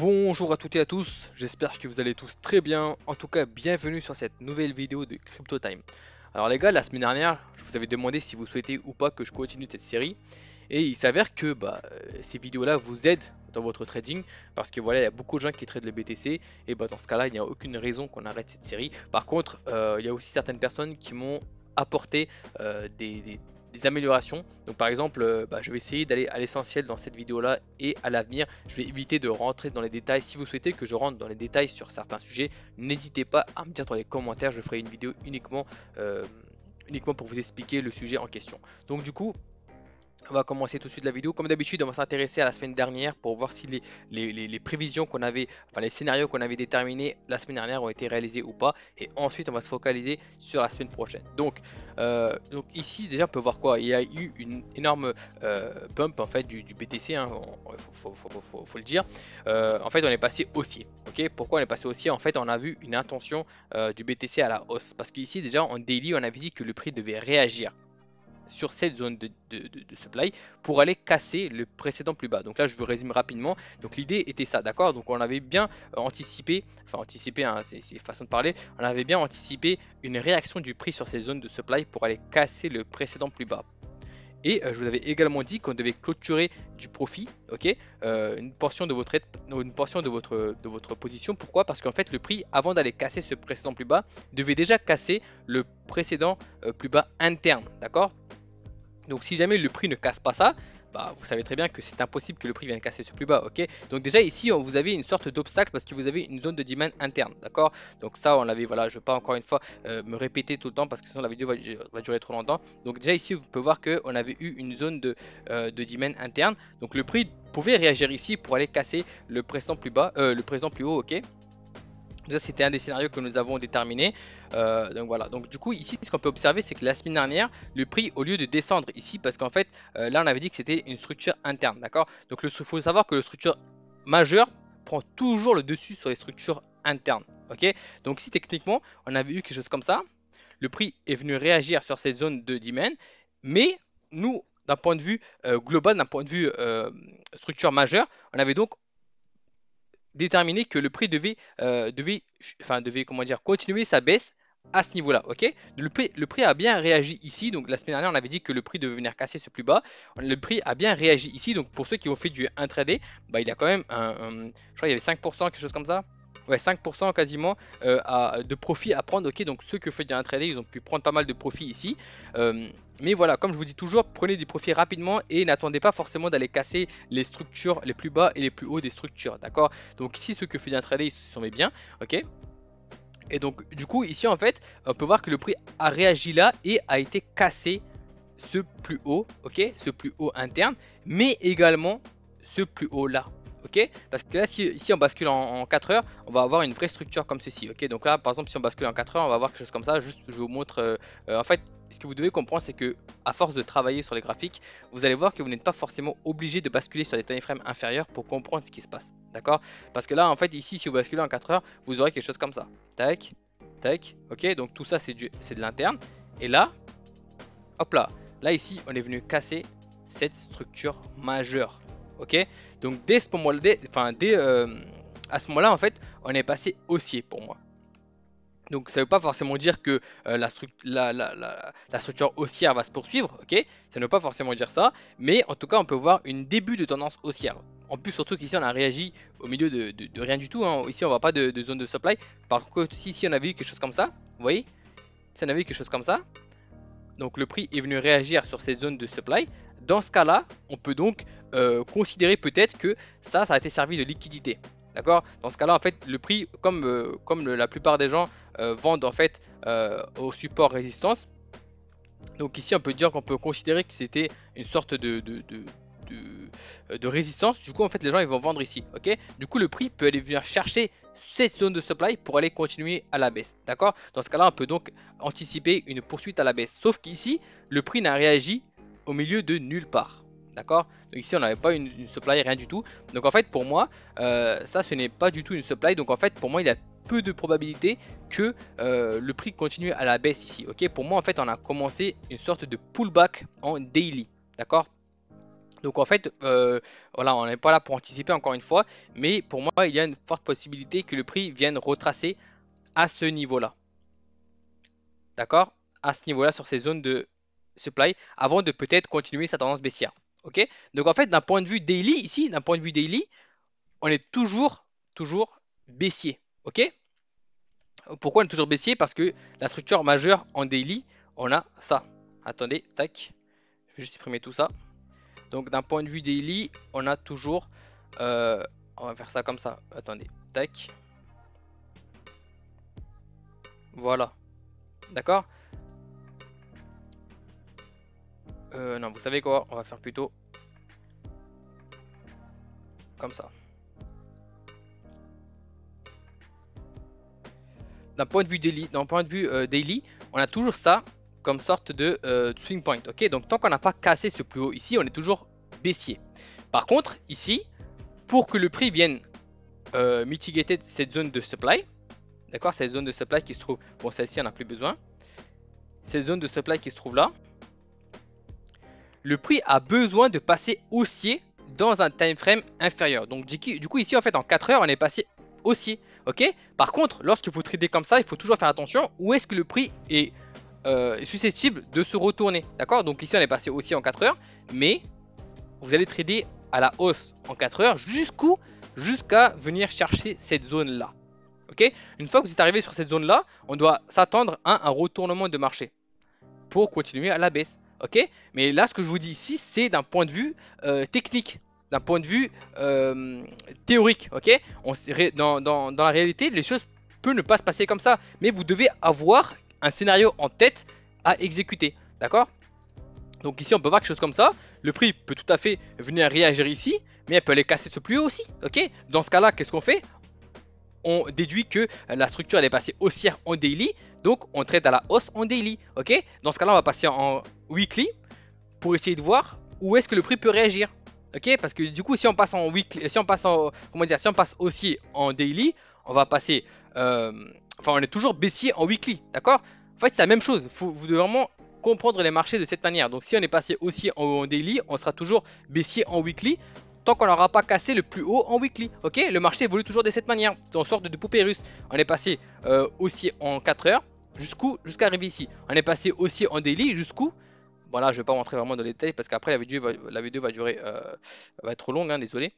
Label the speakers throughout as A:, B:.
A: Bonjour à toutes et à tous, j'espère que vous allez tous très bien. En tout cas, bienvenue sur cette nouvelle vidéo de Crypto Time. Alors les gars, la semaine dernière, je vous avais demandé si vous souhaitez ou pas que je continue cette série. Et il s'avère que ces vidéos-là vous aident dans votre trading. Parce que voilà, il y a beaucoup de gens qui tradent le BTC. Et dans ce cas-là, il n'y a aucune raison qu'on arrête cette série. Par contre, il y a aussi certaines personnes qui m'ont apporté des améliorations. Donc par exemple, je vais essayer d'aller à l'essentiel dans cette vidéo là et à l'avenir je vais éviter de rentrer dans les détails. Si vous souhaitez que je rentre dans les détails sur certains sujets, n'hésitez pas à me dire dans les commentaires, je ferai une vidéo uniquement pour vous expliquer le sujet en question. Donc du coup, on va commencer tout de suite la vidéo. Comme d'habitude, on va s'intéresser à la semaine dernière pour voir si les prévisions qu'on avait, enfin les scénarios qu'on avait déterminés la semaine dernière ont été réalisés ou pas. Et ensuite, on va se focaliser sur la semaine prochaine. Donc ici, déjà, on peut voir quoi? Il y a eu une énorme pump en fait du BTC, hein, faut le dire. En fait, on est passé haussier. Ok, pourquoi on est passé haussier? En fait, on a vu une intention du BTC à la hausse. Parce qu'ici, déjà, en daily, on avait dit que le prix devait réagir sur cette zone de supply pour aller casser le précédent plus bas. Donc là, je vous résume rapidement. Donc l'idée était ça, d'accord? Donc on avait bien anticipé, hein, c'est façon de parler, on avait bien anticipé une réaction du prix sur ces zones de supply pour aller casser le précédent plus bas. Et je vous avais également dit qu'on devait clôturer du profit, ok, une portion de votre position. Pourquoi? Parce qu'en fait le prix, avant d'aller casser ce précédent plus bas, devait déjà casser le précédent plus bas interne, d'accord? Donc si jamais le prix ne casse pas ça, vous savez très bien que c'est impossible que le prix vienne casser ce plus bas, ok? Donc déjà ici, vous avez une sorte d'obstacle parce que vous avez une zone de demand interne, d'accord? Donc ça, on l'avait, voilà, je ne vais pas encore une fois me répéter tout le temps parce que sinon la vidéo va durer trop longtemps. Donc déjà ici, vous pouvez voir qu'on avait eu une zone de demand interne. Donc le prix pouvait réagir ici pour aller casser le précédent plus bas, le précédent plus haut, ok? Ça, c'était un des scénarios que nous avons déterminé. Donc voilà. Donc du coup, ici, ce qu'on peut observer, c'est que la semaine dernière, le prix, au lieu de descendre ici, parce qu'en fait, là, on avait dit que c'était une structure interne, d'accord? Donc il faut savoir que la structure majeure prend toujours le dessus sur les structures internes, ok? Donc si techniquement, on avait eu quelque chose comme ça, le prix est venu réagir sur ces zones de demand, mais nous, d'un point de vue global, d'un point de vue structure majeure, on avait donc déterminer que le prix devait comment dire, continuer sa baisse à ce niveau-là, ok? Le prix a bien réagi ici, donc la semaine dernière on avait dit que le prix devait venir casser ce plus bas, le prix a bien réagi ici, donc pour ceux qui ont fait du intraday, il y a quand même je crois qu'il y avait 5%, quelque chose comme ça, ouais 5% quasiment de profit à prendre, ok? Donc ceux qui ont fait du intraday, ils ont pu prendre pas mal de profit ici, mais voilà, comme je vous dis toujours, prenez du profit rapidement et n'attendez pas forcément d'aller casser les structures les plus bas et les plus hauts des structures, d'accord? Donc ici, ceux qui font un trader, ils se sont mis bien, ok? Et donc du coup, ici en fait, on peut voir que le prix a réagi là et a été cassé ce plus haut, ok? Ce plus haut interne, mais également ce plus haut là. Ok, parce que là, si on bascule en 4 heures, on va avoir une vraie structure comme ceci. Ok, donc là, par exemple, si on bascule en 4 heures, on va avoir quelque chose comme ça. Juste, je vous montre. En fait, ce que vous devez comprendre, c'est que à force de travailler sur les graphiques, vous allez voir que vous n'êtes pas forcément obligé de basculer sur des time frames inférieurs pour comprendre ce qui se passe. D'accord? Parce que là, en fait, ici, si vous basculez en 4 heures, vous aurez quelque chose comme ça. Tac, tac. Ok, donc tout ça, c'est de l'interne. Et là, hop là. Là, ici, on est venu casser cette structure majeure. Ok, donc dès ce moment-là, à ce moment-là, en fait, on est passé haussier pour moi. Donc ça ne veut pas forcément dire que la structure haussière va se poursuivre, ok? Ça ne veut pas forcément dire ça, mais en tout cas on peut voir une début de tendance haussière. En plus surtout qu'ici on a réagi au milieu de rien du tout, hein. Ici on voit pas de zone de supply. Par contre si on avait eu quelque chose comme ça, vous voyez? Si on avait eu quelque chose comme ça, donc le prix est venu réagir sur ces zones de supply. Dans ce cas-là, on peut donc considérer peut-être que ça a été servi de liquidité. D'accord? Dans ce cas-là, en fait, le prix, comme la plupart des gens vendent en fait au support résistance. Donc ici, on peut dire qu'on peut considérer que c'était une sorte de résistance. Du coup, en fait, les gens ils vont vendre ici. Ok? Du coup, le prix peut aller venir chercher cette zone de supply pour aller continuer à la baisse. D'accord? Dans ce cas-là, on peut donc anticiper une poursuite à la baisse. Sauf qu'ici, le prix n'a réagi au milieu de nulle part. D'accord? Donc ici, on n'avait pas une supply, rien du tout. Donc en fait, pour moi, ça, ce n'est pas du tout une supply. Donc en fait, pour moi, il y a peu de probabilité que le prix continue à la baisse ici. Ok? Pour moi, en fait, on a commencé une sorte de pullback en daily. D'accord? Donc en fait, voilà, on n'est pas là pour anticiper encore une fois, mais pour moi, il y a une forte possibilité que le prix vienne retracer à ce niveau-là. D'accord? À ce niveau-là, sur ces zones de supply, avant de peut-être continuer sa tendance baissière. Ok? Donc en fait, d'un point de vue daily, ici, d'un point de vue daily, on est toujours baissier. Ok? Pourquoi on est toujours baissier? Parce que la structure majeure en daily, on a ça. Attendez, tac. Je vais juste supprimer tout ça. Donc d'un point de vue daily, on a toujours... on va faire ça comme ça. Attendez, tac. Voilà. D'accord? Non, vous savez quoi? On va faire plutôt comme ça. D'un point de vue daily, daily, on a toujours ça comme sorte de swing point. Ok, donc tant qu'on n'a pas cassé ce plus haut ici, on est toujours baissier. Par contre, ici, pour que le prix vienne mitigater cette zone de supply, d'accord, cette zone de supply qui se trouve, bon, celle-ci on n'a plus besoin, cette zone de supply qui se trouve là, le prix a besoin de passer haussier dans un time frame inférieur. Donc du coup ici en fait en 4 heures on est passé haussier. Ok. Par contre lorsque vous tradez comme ça il faut toujours faire attention où est-ce que le prix est susceptible de se retourner. D'accord. Donc ici on est passé haussier en 4 heures. Mais vous allez trader à la hausse en 4 heures jusqu'à venir chercher cette zone là. Ok. Une fois que vous êtes arrivé sur cette zone là, on doit s'attendre à un retournement de marché pour continuer à la baisse. Ok, mais là ce que je vous dis ici c'est d'un point de vue technique, d'un point de vue théorique. Ok, dans la réalité les choses peuvent ne pas se passer comme ça, mais vous devez avoir un scénario en tête à exécuter. D'accord. Donc ici on peut voir quelque chose comme ça, le prix peut tout à fait venir réagir ici, mais elle peut aller casser ce plus haut aussi. Ok, dans ce cas là qu'est-ce qu'on fait? On déduit que la structure elle est passée haussière en daily, donc on trade à la hausse en daily. Ok, dans ce cas là on va passer en weekly pour essayer de voir où est-ce que le prix peut réagir. Ok, parce que du coup si on passe en weekly, si on passe en, comment dire, si on passe haussier en daily, on va passer enfin on est toujours baissier en weekly. D'accord, en fait c'est la même chose, vous devez vraiment comprendre les marchés de cette manière. Donc si on est passé haussier en daily, on sera toujours baissier en weekly tant qu'on n'aura pas cassé le plus haut en weekly. Ok, le marché évolue toujours de cette manière, en sorte de poupée russe. On est passé haussier en 4 heures jusqu'à arriver ici. On est passé haussier en daily jusqu'où? Voilà, je vais pas rentrer vraiment dans les détails parce qu'après la vidéo va durer, va être trop longue, hein, désolé.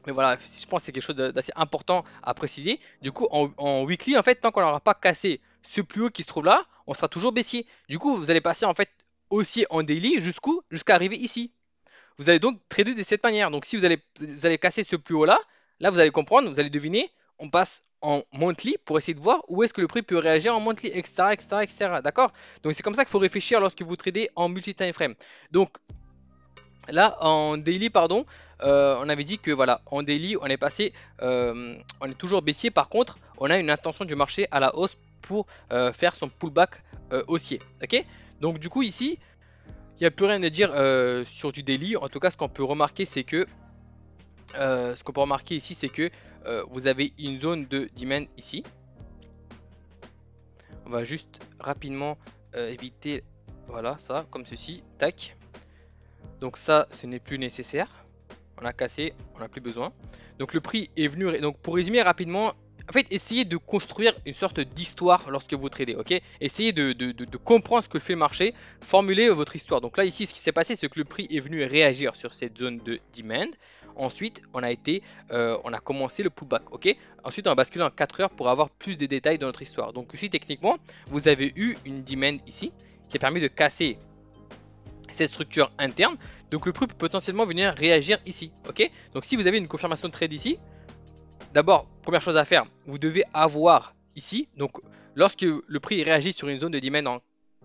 A: Mais voilà, je pense que c'est quelque chose d'assez important à préciser. Du coup, en weekly, en fait, tant qu'on n'aura pas cassé ce plus haut qui se trouve là, on sera toujours baissier. Du coup, vous allez passer en fait haussier en daily jusqu'où? Jusqu'à arriver ici. Vous allez donc trader de cette manière. Donc si vous allez casser ce plus haut là, là vous allez comprendre, vous allez deviner, on passe en monthly pour essayer de voir où est-ce que le prix peut réagir en monthly, etc. etc., etc. D'accord. Donc c'est comme ça qu'il faut réfléchir lorsque vous tradez en multi-time frame. Donc là en daily, pardon, on avait dit que voilà, en daily on est passé, on est toujours baissier. Par contre, on a une intention du marché à la hausse pour faire son pullback haussier. Ok. Donc du coup ici, il n'y a plus rien à dire sur du daily. En tout cas, ce qu'on peut remarquer, c'est que ici, c'est que vous avez une zone de demand ici. On va juste rapidement éviter, voilà, ça, comme ceci, tac. Donc ça, ce n'est plus nécessaire. On a cassé, on n'a plus besoin. Donc le prix est venu. Donc pour résumer rapidement, en fait, essayez de construire une sorte d'histoire lorsque vous tradez, ok? Essayez de comprendre ce que fait le marché, formulez votre histoire. Donc là, ici, ce qui s'est passé, c'est que le prix est venu réagir sur cette zone de demand. Ensuite, on a commencé le pullback, ok? Ensuite, on a basculé en 4 heures pour avoir plus de détails dans notre histoire. Donc ici, techniquement, vous avez eu une demand ici qui a permis de casser cette structure interne. Donc le prix peut potentiellement venir réagir ici, ok? Donc si vous avez une confirmation de trade ici, d'abord, première chose à faire, vous devez avoir ici, donc lorsque le prix réagit sur une zone de demand en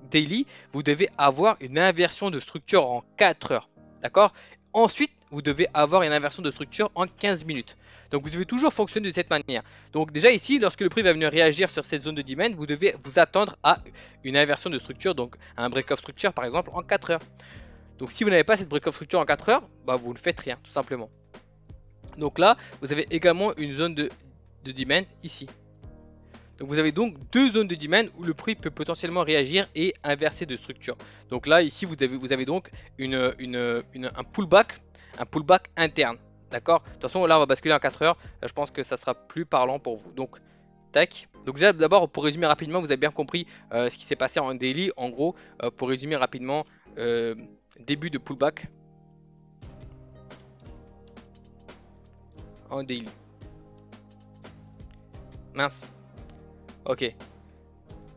A: daily, vous devez avoir une inversion de structure en 4 heures. D'accord? Ensuite, vous devez avoir une inversion de structure en 15 minutes. Donc vous devez toujours fonctionner de cette manière. Donc déjà ici, lorsque le prix va venir réagir sur cette zone de demand, vous devez vous attendre à une inversion de structure, donc un break-off structure par exemple en 4 heures. Donc si vous n'avez pas cette break-off structure en 4 heures, bah, vous ne faites rien tout simplement. Donc là, vous avez également une zone de demand ici. Donc vous avez donc deux zones de demand où le prix peut potentiellement réagir et inverser de structure. Donc là, ici, vous avez donc un pullback interne. D'accord? De toute façon, là, on va basculer en 4 heures. Je pense que ça sera plus parlant pour vous. Donc, tac. Donc déjà, d'abord, pour résumer rapidement, vous avez bien compris ce qui s'est passé en daily. En gros, pour résumer rapidement, début de pullback en daily. Mince. Ok.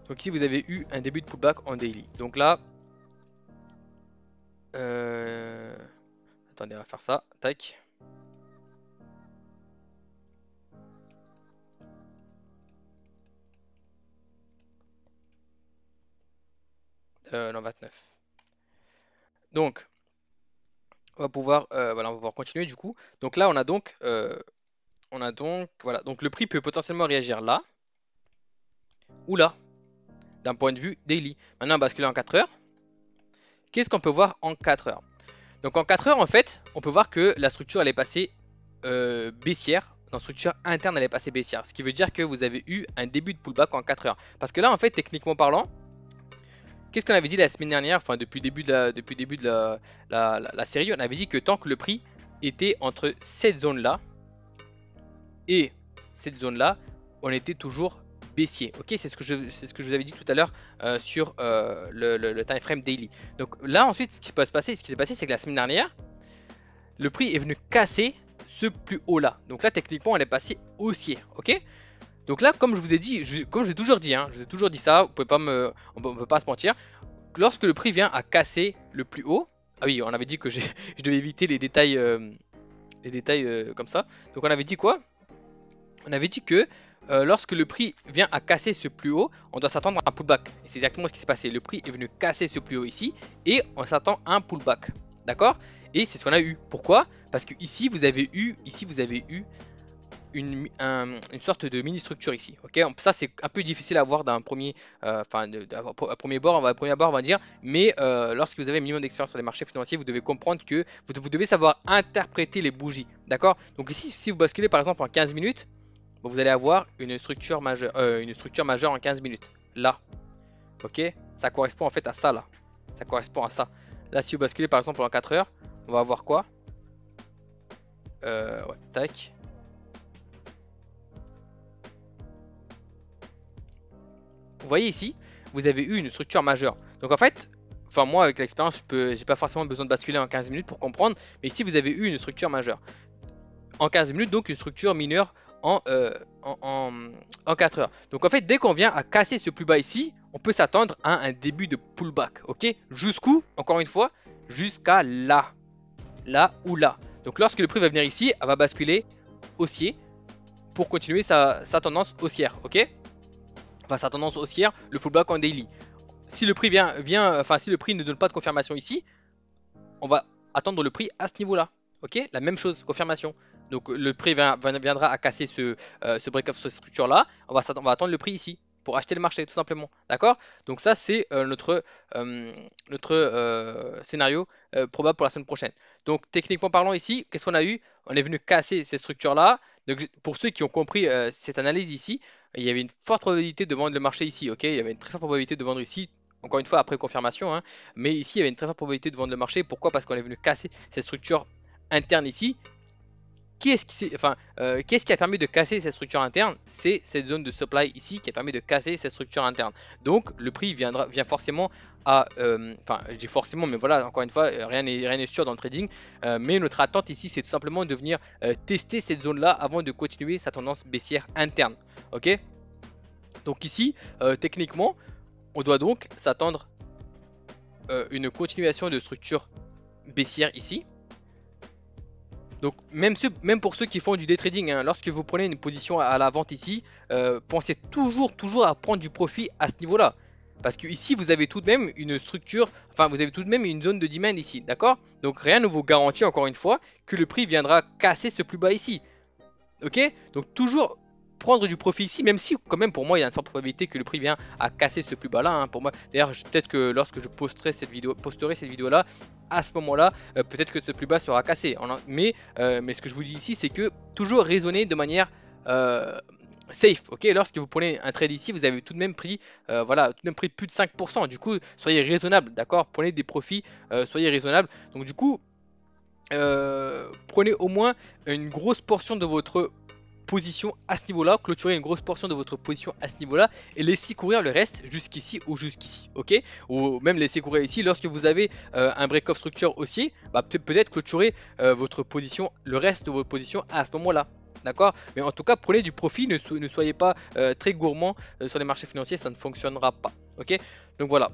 A: Donc ici, vous avez eu un début de pullback en daily. Donc là... Attendez, on va faire ça. Tac. Non, 29. Donc, on va pouvoir, voilà, on va pouvoir continuer du coup. Donc là, voilà. Donc le prix peut potentiellement réagir là ou là, d'un point de vue daily. Maintenant, on va basculer en 4 heures. Qu'est-ce qu'on peut voir en 4 heures? Donc en 4 heures, en fait, on peut voir que la structure, elle est passée baissière. Dans structure interne, elle est passée baissière. Ce qui veut dire que vous avez eu un début de pullback en 4 heures. Parce que là, en fait, techniquement parlant, qu'est-ce qu'on avait dit la semaine dernière, enfin depuis le début de la série, on avait dit que tant que le prix était entre cette zone-là et cette zone-là, on était toujours baissier. Ok, c'est ce que je vous avais dit tout à l'heure sur le time frame daily. Donc là ensuite, ce qui s'est passé, c'est que la semaine dernière, le prix est venu casser ce plus haut là. Donc là, techniquement, elle est passée haussière. Ok. Donc là, comme je vous ai dit, comme je vous ai toujours dit, je vous ai toujours dit ça, on ne peut pas se mentir. Lorsque le prix vient à casser le plus haut, ah oui, on avait dit que je devais éviter les détails comme ça. Donc on avait dit quoi? On avait dit que lorsque le prix vient à casser ce plus haut, on doit s'attendre à un pullback. Et c'est exactement ce qui s'est passé. Le prix est venu casser ce plus haut ici et on s'attend à un pullback. D'accord? Et c'est ce qu'on a eu. Pourquoi? Parce que ici vous avez eu une sorte de mini structure ici. Ok, ça c'est un peu difficile à voir d'un premier, premier bord, on va dire. Mais lorsque vous avez un minimum d'expérience sur les marchés financiers, vous devez comprendre que vous devez savoir interpréter les bougies. D'accord? Donc ici, si vous basculez par exemple en 15 minutes, bon, vous allez avoir une structure majeure en 15 minutes. Là, ok, ça correspond en fait à ça là. Ça correspond à ça. Là, si vous basculez par exemple en 4 heures, on va avoir quoi? Ouais, tac. Vous voyez ici, vous avez eu une structure majeure. Donc en fait, enfin moi avec l'expérience, j'ai pas forcément besoin de basculer en 15 minutes pour comprendre. Mais ici, vous avez eu une structure majeure. En 15 minutes, donc une structure mineure en 4 heures. Donc en fait, dès qu'on vient à casser ce plus bas ici, on peut s'attendre à un début de pullback. Ok? Jusqu'où? Encore une fois, jusqu'à là. Là ou là. Donc lorsque le prix va venir ici, elle va basculer haussier pour continuer sa tendance haussière. Ok? Enfin, sa tendance haussière, le pullback en daily. Si le prix si le prix ne donne pas de confirmation ici, on va attendre le prix à ce niveau-là. Ok, la même chose, confirmation. Donc le prix viendra à casser ce break-off, cette structure-là. On va attendre le prix ici pour acheter le marché, tout simplement. D'accord? Donc ça, c'est notre scénario probable pour la semaine prochaine. Donc techniquement parlant ici, qu'est-ce qu'on a eu? On est venu casser ces structures-là. Donc pour ceux qui ont compris cette analyse ici, il y avait une forte probabilité de vendre le marché ici. Ok, il y avait une très forte probabilité de vendre ici. Encore une fois, après confirmation, hein. Mais ici, il y avait une très forte probabilité de vendre le marché. Pourquoi? Parce qu'on est venu casser cette structure interne ici. Qu'est-ce qui a permis de casser cette structure interne? C'est cette zone de supply ici qui a permis de casser cette structure interne. Donc le prix vient forcément à, enfin je dis forcément, mais voilà, encore une fois, rien n'est sûr dans le trading. Mais notre attente ici, c'est tout simplement de venir tester cette zone-là avant de continuer sa tendance baissière interne. Ok? Donc ici, techniquement, on doit donc s'attendre une continuation de structure baissière ici. Donc même pour ceux qui font du day trading, hein, lorsque vous prenez une position à la vente ici, pensez toujours à prendre du profit à ce niveau-là. Parce que ici vous avez tout de même une structure, enfin vous avez tout de même une zone de demand ici, d'accord? Donc rien ne vous garantit encore une fois que le prix viendra casser ce plus bas ici. Ok? Donc toujours prendre du profit ici, même si quand même pour moi il y a une forte probabilité que le prix vient à casser ce plus bas là, hein, pour moi. D'ailleurs peut-être que lorsque je posterai cette vidéo là, à ce moment là, peut-être que ce plus bas sera cassé. Mais ce que je vous dis ici, c'est que toujours raisonner de manière safe, ok? Lorsque vous prenez un trade ici, vous avez tout de même pris, voilà, tout de même pris plus de 5%. Du coup, soyez raisonnable, d'accord? Prenez des profits, soyez raisonnable. Donc du coup, prenez au moins une grosse portion de votre position à ce niveau-là, clôturez une grosse portion de votre position à ce niveau-là et laissez courir le reste jusqu'ici ou jusqu'ici, ok? Ou même laissez courir ici lorsque vous avez un break-off structure haussier, bah, peut-être clôturer votre position, le reste de votre position à ce moment-là. D'accord? Mais en tout cas, prenez du profit, ne soyez pas très gourmand sur les marchés financiers, ça ne fonctionnera pas. Ok? Donc voilà.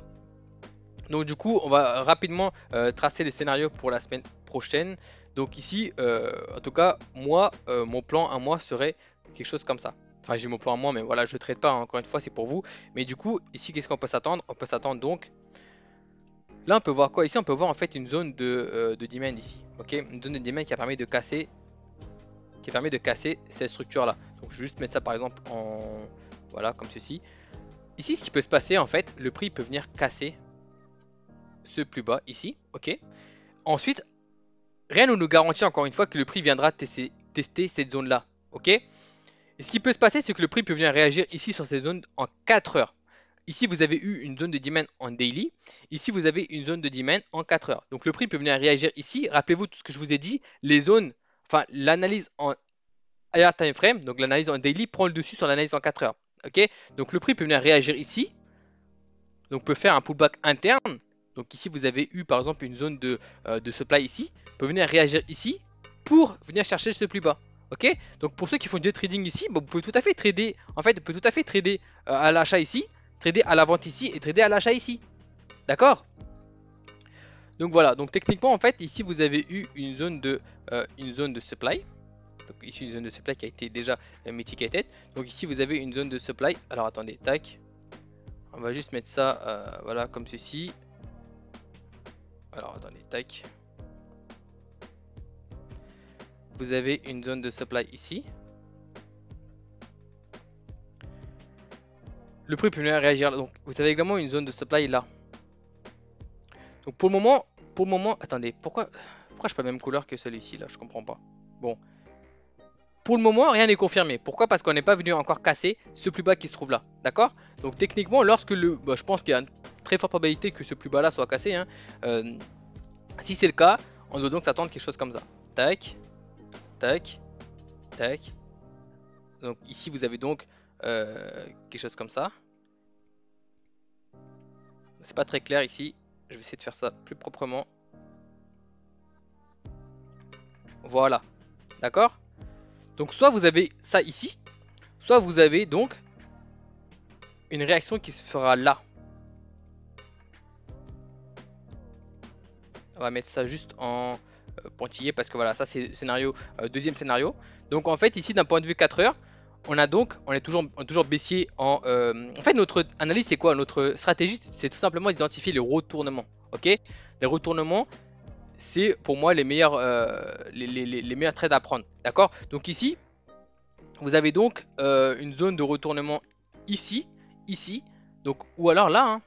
A: Donc du coup, on va rapidement tracer les scénarios pour la semaine prochaine. Donc ici, en tout cas, moi, mon plan à moi serait quelque chose comme ça. Enfin, j'ai mon plan à moi, mais voilà, je ne traite pas, hein, encore une fois, c'est pour vous. Mais du coup, ici, qu'est-ce qu'on peut s'attendre? On peut s'attendre donc... Là, on peut voir quoi? Ici, on peut voir en fait une zone de demand ici. Ok? Une zone de demand qui a permis de casser, cette structure-là. Donc, je vais juste mettre ça, par exemple, en... Voilà, comme ceci. Ici, ce qui peut se passer, en fait, le prix peut venir casser ce plus bas ici, ok. Ensuite, rien ne nous garantit encore une fois que le prix viendra tester cette zone là, ok. Et ce qui peut se passer, c'est que le prix peut venir réagir ici sur cette zone en 4 heures. Ici, vous avez eu une zone de demand en daily. Ici, vous avez une zone de demand en 4 heures. Donc, le prix peut venir réagir ici. Rappelez-vous tout ce que je vous ai dit. Les zones, enfin, l'analyse en higher time frame, donc l'analyse en daily, prend le dessus sur l'analyse en 4 heures. Ok. Donc, le prix peut venir réagir ici. Donc peut faire un pullback interne. Donc ici vous avez eu par exemple une zone de supply ici, peut venir réagir ici pour venir chercher ce plus bas. Ok? Donc pour ceux qui font du trading ici, bah, vous pouvez tout à fait trader. En fait, vous pouvez tout à fait trader à l'achat ici, trader à la vente ici et trader à l'achat ici. D'accord? Donc voilà, donc techniquement en fait ici vous avez eu une zone de supply. Donc ici une zone de supply qui a été déjà mitigated. Donc ici vous avez une zone de supply. Alors attendez, tac. On va juste mettre ça voilà comme ceci. Alors attendez, tac. Vous avez une zone de supply ici. Le prix peut venir réagir là. Donc vous avez également une zone de supply là. Donc pour le moment, attendez, pourquoi je suis pas la même couleur que celui-ci là, je comprends pas. Bon, pour le moment, rien n'est confirmé. Pourquoi? Parce qu'on n'est pas venu encore casser ce plus bas qui se trouve là, d'accord? Donc techniquement, lorsque je pense qu'il y a une très forte probabilité que ce plus bas là soit cassé, hein. Si c'est le cas, on doit donc s'attendre quelque chose comme ça. Tac, tac, tac. Donc ici vous avez donc quelque chose comme ça. C'est pas très clair ici. Je vais essayer de faire ça plus proprement. Voilà. D'accord? Donc soit vous avez ça ici, soit vous avez donc une réaction qui se fera là. On va mettre ça juste en pointillé parce que voilà, ça c'est le scénario, deuxième scénario. Donc en fait ici d'un point de vue 4 heures, on est toujours baissier en... En fait notre analyse c'est quoi? Notre stratégie c'est tout simplement d'identifier les retournements. Ok? Les retournements c'est pour moi les meilleurs, les meilleurs trades à prendre. D'accord? Donc ici, vous avez donc une zone de retournement ici, ici. Donc, ou alors là, hein.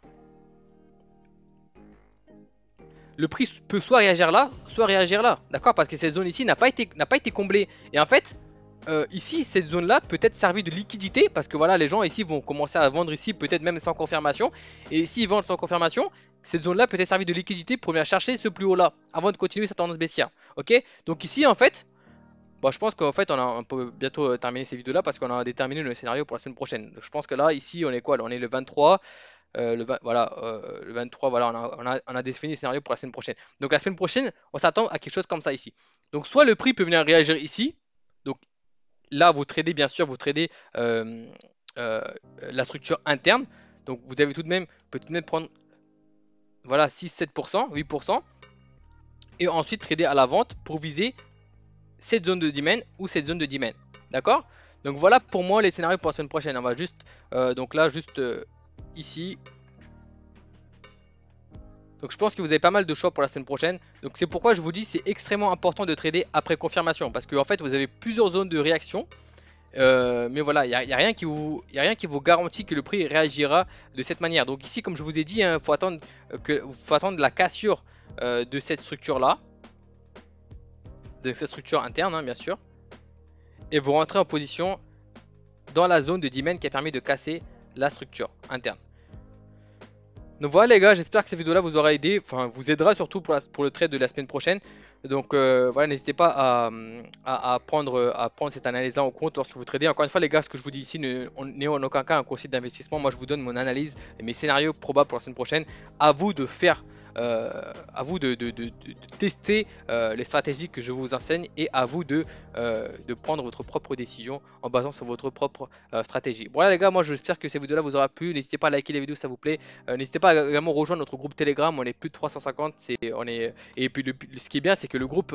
A: Le prix peut soit réagir là, soit réagir là. D'accord? Parce que cette zone ici n'a pas été comblée. Et en fait, ici, cette zone-là peut être servie de liquidité. Parce que voilà, les gens ici vont commencer à vendre ici, peut-être même sans confirmation. Et s'ils vendent sans confirmation, cette zone-là peut être servie de liquidité pour venir chercher ce plus haut-là. Avant de continuer sa tendance baissière. Ok? Donc ici, en fait, bon, je pense qu'en fait, on peut bientôt terminer ces vidéos-là. Parce qu'on a déterminé le scénario pour la semaine prochaine. Donc, je pense que là, ici, on est quoi? On est le 23. Le 23, voilà, on a défini le scénario pour la semaine prochaine. Donc la semaine prochaine, on s'attend à quelque chose comme ça ici. Donc soit le prix peut venir réagir ici. Donc là, vous tradez, bien sûr, vous tradez la structure interne. Donc vous avez tout de même, peut tout de même prendre voilà, 6-7%, 8%. Et ensuite trader à la vente pour viser cette zone de demand ou cette zone de demand. D'accord? Donc voilà pour moi les scénarios pour la semaine prochaine. On va juste, donc là, juste ici. Donc je pense que vous avez pas mal de choix pour la semaine prochaine. Donc c'est pourquoi je vous dis c'est extrêmement important de trader après confirmation. Parce qu'en fait vous avez plusieurs zones de réaction. Mais voilà, il n'y a rien qui vous garantit que le prix réagira de cette manière. Donc ici comme je vous ai dit, il faut attendre la cassure de cette structure là. De cette structure interne, hein, bien sûr. Et vous rentrez en position dans la zone de Dimen qui a permis de casser la structure interne. Donc voilà les gars, j'espère que cette vidéo là vous aura aidé, enfin vous aidera surtout pour le trade de la semaine prochaine. Donc voilà, n'hésitez pas à prendre cette analyse là en compte lorsque vous tradez. Encore une fois les gars, ce que je vous dis ici n'est en aucun cas un conseil d'investissement. Moi je vous donne mon analyse et mes scénarios probables pour la semaine prochaine. À vous de faire, à vous de tester les stratégies que je vous enseigne et à vous de prendre votre propre décision en basant sur votre propre stratégie. Voilà les gars, moi j'espère que cette vidéo là vous aura plu. N'hésitez pas à liker les vidéos si ça vous plaît. N'hésitez pas à également rejoindre notre groupe Telegram, on est plus de 350, et puis ce qui est bien c'est que le groupe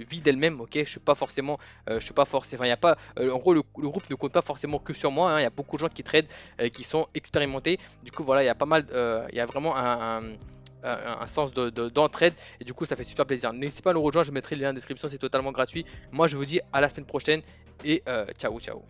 A: vit d'elle-même, ok, je suis pas forcément, enfin il y a pas, en gros le groupe ne compte pas forcément que sur moi, hein. Il y a beaucoup de gens qui tradent, qui sont expérimentés, du coup voilà il y a pas mal, il y a vraiment un sens d'entraide et du coup ça fait super plaisir. N'hésitez pas à nous rejoindre, je mettrai le lien en description, c'est totalement gratuit. Moi je vous dis à la semaine prochaine et ciao ciao.